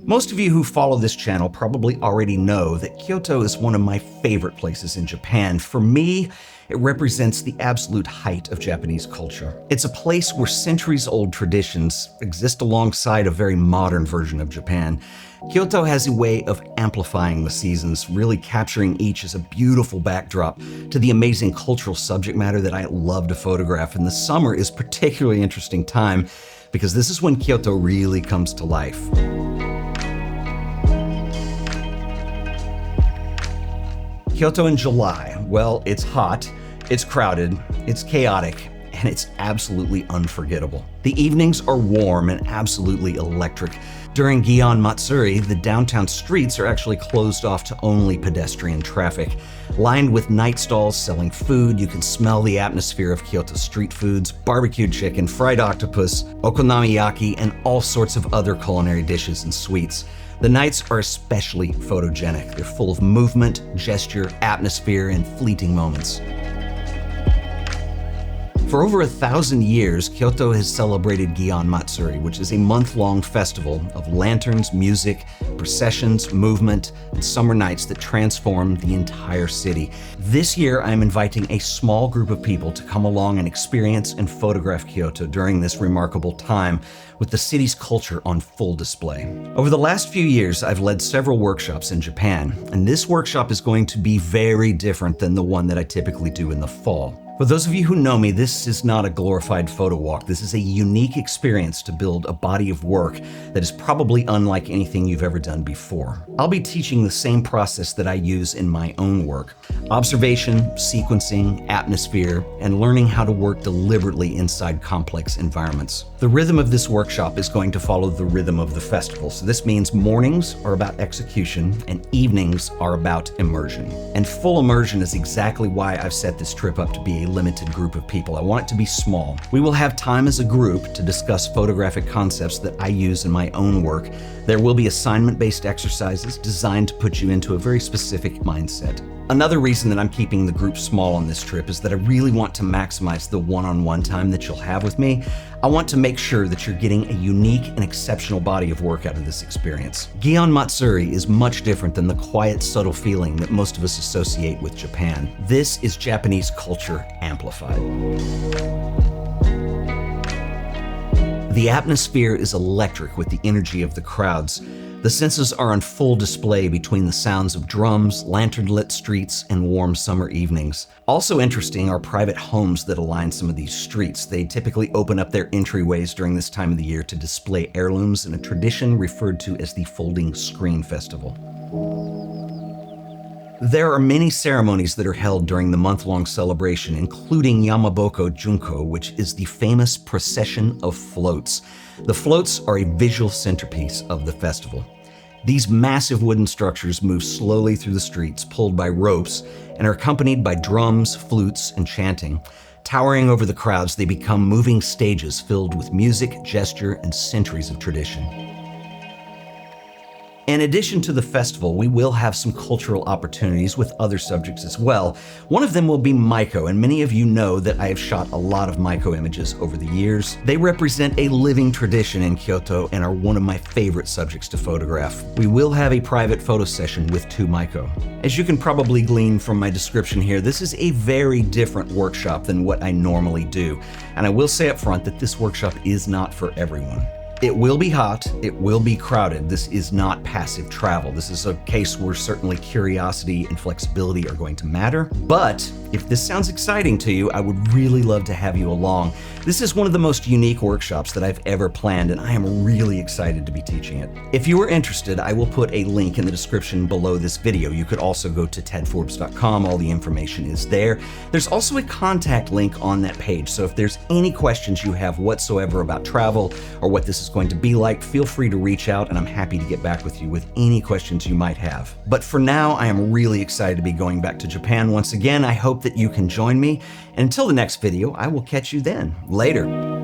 Most of you who follow this channel probably already know that Kyoto is one of my favorite places in Japan. For me, it represents the absolute height of Japanese culture. It's a place where centuries-old traditions exist alongside a very modern version of Japan. Kyoto has a way of amplifying the seasons, really capturing each as a beautiful backdrop to the amazing cultural subject matter that I love to photograph. And the summer is a particularly interesting time because this is when Kyoto really comes to life. Kyoto in July, well, it's hot, it's crowded, it's chaotic, and it's absolutely unforgettable. The evenings are warm and absolutely electric. During Gion Matsuri, the downtown streets are actually closed off to only pedestrian traffic. Lined with night stalls selling food, you can smell the atmosphere of Kyoto street foods, barbecued chicken, fried octopus, okonomiyaki, and all sorts of other culinary dishes and sweets. The nights are especially photogenic. They're full of movement, gesture, atmosphere, and fleeting moments. For over 1,000 years, Kyoto has celebrated Gion Matsuri, which is a month-long festival of lanterns, music, processions, movement, and summer nights that transform the entire city. This year, I'm inviting a small group of people to come along and experience and photograph Kyoto during this remarkable time, with the city's culture on full display. Over the last few years, I've led several workshops in Japan, and this workshop is going to be very different than the one that I typically do in the fall. For those of you who know me, this is not a glorified photo walk. This is a unique experience to build a body of work that is probably unlike anything you've ever done before. I'll be teaching the same process that I use in my own work: observation, sequencing, atmosphere, and learning how to work deliberately inside complex environments. The rhythm of this workshop is going to follow the rhythm of the festival. So this means mornings are about execution and evenings are about immersion. And full immersion is exactly why I've set this trip up to be a limited group of people. I want it to be small. We will have time as a group to discuss photographic concepts that I use in my own work. There will be assignment-based exercises designed to put you into a very specific mindset. Another reason that I'm keeping the group small on this trip is that I really want to maximize the one-on-one time that you'll have with me. I want to make sure that you're getting a unique and exceptional body of work out of this experience. Gion Matsuri is much different than the quiet, subtle feeling that most of us associate with Japan. This is Japanese culture amplified. The atmosphere is electric with the energy of the crowds. The senses are on full display between the sounds of drums, lantern-lit streets, and warm summer evenings. Also interesting are private homes that align some of these streets. They typically open up their entryways during this time of the year to display heirlooms in a tradition referred to as the Folding Screen Festival. There are many ceremonies that are held during the month-long celebration, including Yamaboko Junko, which is the famous procession of floats. The floats are a visual centerpiece of the festival. These massive wooden structures move slowly through the streets, pulled by ropes, and are accompanied by drums, flutes, and chanting. Towering over the crowds, they become moving stages filled with music, gesture, and centuries of tradition. In addition to the festival, we will have some cultural opportunities with other subjects as well. One of them will be Maiko, and many of you know that I have shot a lot of Maiko images over the years. They represent a living tradition in Kyoto and are one of my favorite subjects to photograph. We will have a private photo session with 2 Maiko. As you can probably glean from my description here, this is a very different workshop than what I normally do. And I will say up front that this workshop is not for everyone. It will be hot, it will be crowded. This is not passive travel. This is a case where certainly curiosity and flexibility are going to matter. But if this sounds exciting to you, I would really love to have you along. This is one of the most unique workshops that I've ever planned, and I am really excited to be teaching it. If you are interested, I will put a link in the description below this video. You could also go to tedforbes.com. All the information is there. There's also a contact link on that page. So if there's any questions you have whatsoever about travel or what this is going to be like, feel free to reach out and I'm happy to get back with you with any questions you might have. But for now, I am really excited to be going back to Japan once again. I hope that you can join me. And until the next video, I will catch you then. Later.